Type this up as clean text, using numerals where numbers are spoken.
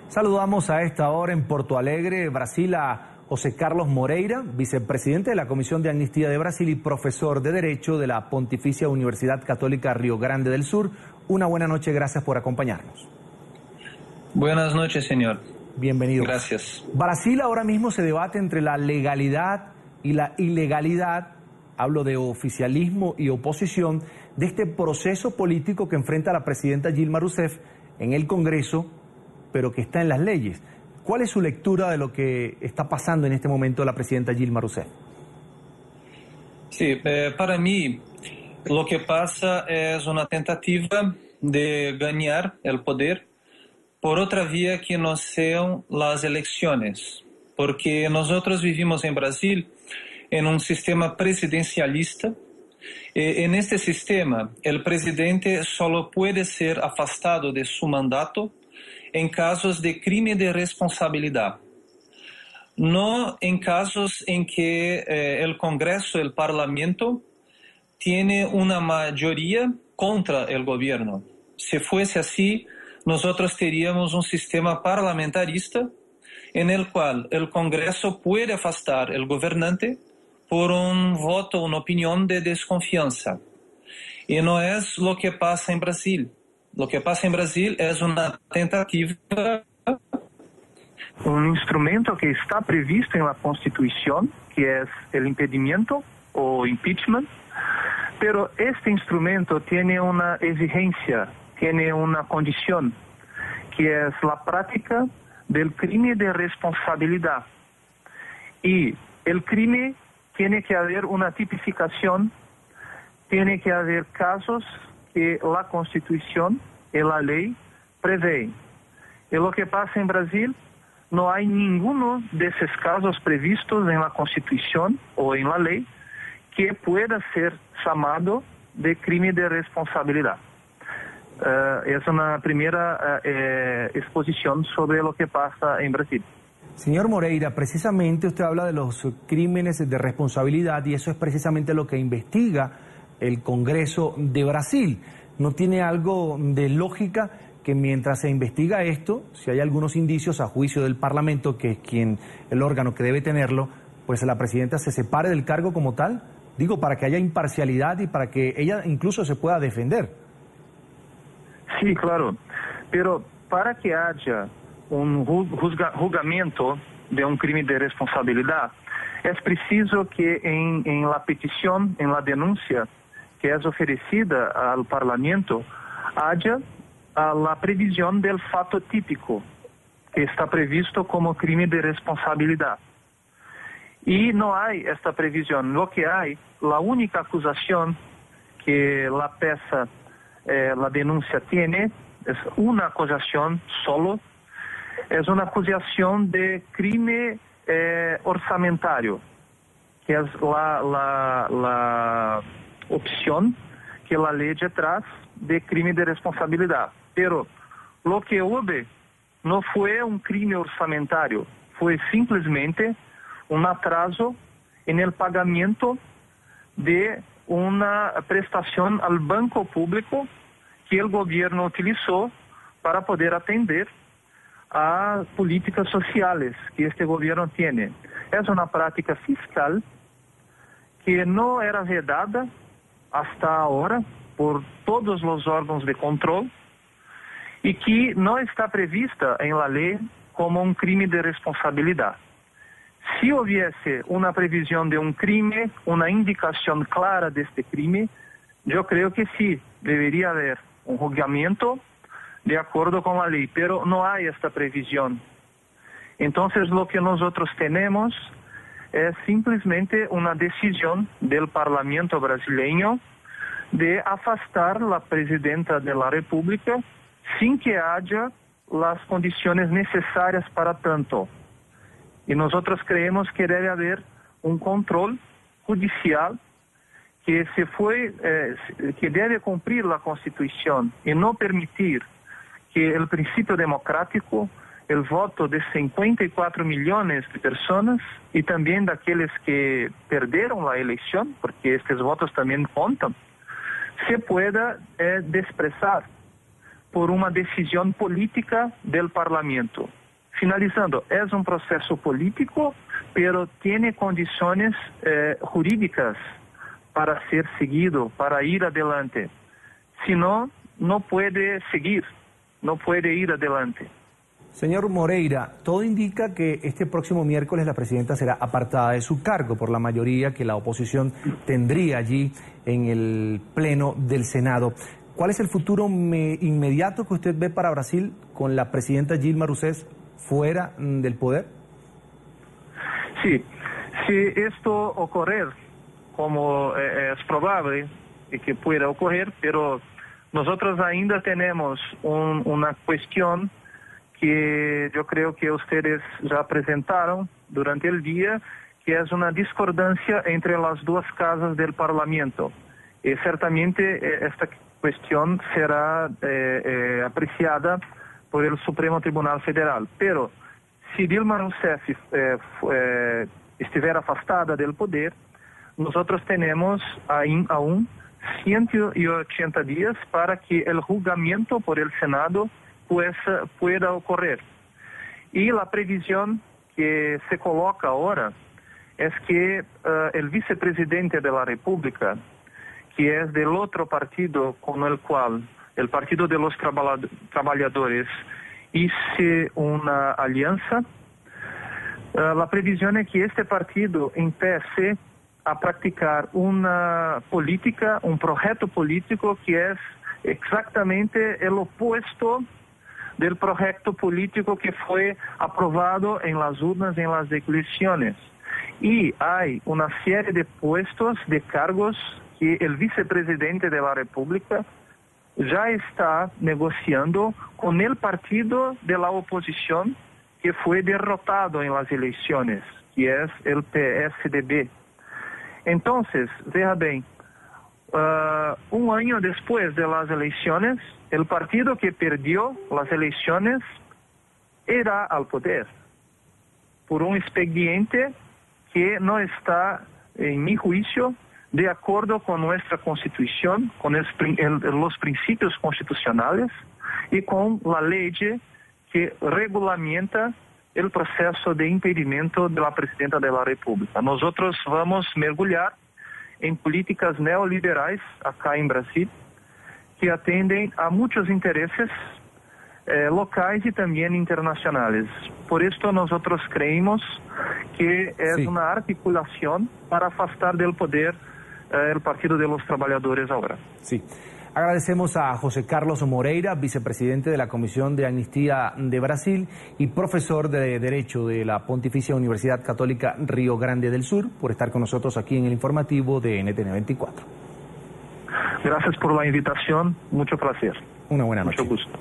Saludamos a esta hora en Porto Alegre, Brasil, a José Carlos Moreira, vicepresidente de la Comisión de Amnistía de Brasil y profesor de Derecho de la Pontificia Universidad Católica Río Grande del Sur. Una buena noche, gracias por acompañarnos. Buenas noches, señor. Bienvenido. Gracias. Brasil ahora mismo se debate entre la legalidad y la ilegalidad, hablo de oficialismo y oposición, de este proceso político que enfrenta la presidenta Dilma Rousseff en el Congreso, pero que está en las leyes. ¿Cuál es su lectura de lo que está pasando en este momento la presidenta Dilma Rousseff? Sí, para mí lo que pasa es una tentativa de ganar el poder por otra vía que no sean las elecciones, porque nosotros vivimos en Brasil en un sistema presidencialista. En este sistema, el presidente solo puede ser afastado de su mandato en casos de crimen de responsabilidad, no en casos en que el Congreso, el Parlamento, tiene una mayoría contra el gobierno. Si fuese así, nosotros tendríamos un sistema parlamentarista en el cual el Congreso puede afastar al gobernante por un voto, una opinión de desconfianza. Y no es lo que pasa en Brasil. Lo que pasa en Brasil es una tentativa. Un instrumento que está previsto en la Constitución, que es el impedimento o impeachment, pero este instrumento tiene una exigencia, tiene una condición, que es la práctica del crimen de responsabilidad. Y el crimen tiene que haber una tipificación, tiene que haber casos que la Constitución y la ley prevén. Y lo que pasa en Brasil, no hay ninguno de esos casos previstos en la Constitución o en la ley que pueda ser llamado de crimen de responsabilidad. Es una primera exposición sobre lo que pasa en Brasil. Señor Moreira, precisamente usted habla de los crímenes de responsabilidad y eso es precisamente lo que investiga el Congreso de Brasil. ¿No tiene algo de lógica que mientras se investiga esto, si hay algunos indicios a juicio del Parlamento, que es el órgano que debe tenerlo, pues la presidenta se separe del cargo como tal? Digo, para que haya imparcialidad y para que ella incluso se pueda defender. Sí, claro, pero para que haya un juzgamiento de un crimen de responsabilidad, es preciso que en la petición, en la denuncia que es ofrecida al Parlamento, haya la previsión del fato típico, que está previsto como crimen de responsabilidad. Y no hay esta previsión. Lo que hay, la única acusación que la peça, la denuncia tiene, es una acusación solo, es una acusación de crimen orçamentário, que es la opción que la ley traz de crimen de responsabilidad. Pero lo que hubo no fue un crimen orçamentário, fue simplemente un atraso en el pagamento de una prestación al banco público que el gobierno utilizó para poder atender a políticas sociales que este gobierno tiene. Es una práctica fiscal que no era vedada hasta ahora por todos los órganos de control y que no está prevista en la ley como un crimen de responsabilidad. Si hubiese una previsión de un crimen, una indicación clara de este crimen, yo creo que sí, debería haber un juzgamiento de acuerdo con la ley, pero no hay esta previsión. Entonces lo que nosotros tenemos es simplemente una decisión del Parlamento brasileño de afastar la presidenta de la República sin que haya las condiciones necesarias para tanto. Y nosotros creemos que debe haber un control judicial que que debe cumplir la Constitución y no permitir que el principio democrático, el voto de 54 millones de personas y también de aquellos que perdieron la elección, porque estos votos también contan, se pueda desprezar por una decisión política del Parlamento. finalizando, es un proceso político, pero tiene condiciones jurídicas para ser seguido, para ir adelante. Si no, no puede seguir, no puede ir adelante. Señor Moreira, todo indica que este próximo miércoles la presidenta será apartada de su cargo por la mayoría que la oposición tendría allí en el Pleno del Senado. ¿Cuál es el futuro inmediato que usted ve para Brasil con la presidenta Dilma Rousseff fuera del poder? Sí, si esto ocurrir, como es probable y que pueda ocurrir, pero nosotros ainda tenemos una cuestión que yo creo que ustedes ya presentaron durante el día, que es una discordancia entre las dos casas del Parlamento. Y ciertamente esta cuestión será apreciada por el Supremo Tribunal Federal. Pero si Dilma Rousseff estiver afastada del poder, nosotros tenemos aún 180 días para que el juzgamiento por el Senado pues pueda ocurrir. Y la previsión que se coloca ahora es que el vicepresidente de la República, que es del otro partido con el cual el Partido de los Trabajadores hizo una alianza, la previsión es que este partido empiece a practicar una política, un proyecto político que es exactamente el opuesto del proyecto político que fue aprobado en las urnas en las elecciones. Y hay una serie de puestos, de cargos que el vicepresidente de la República ya está negociando con el partido de la oposición que fue derrotado en las elecciones, que es el PSDB. Entonces, veja bien, un año después de las elecciones, el partido que perdió las elecciones irá al poder por un expediente que no está, en mi juicio, de acuerdo con nuestra Constitución, con los principios constitucionales y con la ley que regulamenta el proceso de impedimento de la presidenta de la República. Nosotros vamos a mergulhar en políticas neoliberales acá en Brasil, que atenden a muchos intereses locales y también internacionales. Por esto nosotros creemos que es una articulación para afastar del poder el Partido de los Trabajadores ahora. Sí. Agradecemos a José Carlos Moreira, vicepresidente de la Comisión de Amnistía de Brasil y profesor de Derecho de la Pontificia Universidad Católica Río Grande del Sur, por estar con nosotros aquí en el informativo de NTN 24. Gracias por la invitación, mucho placer. Una buena noche. Mucho gusto.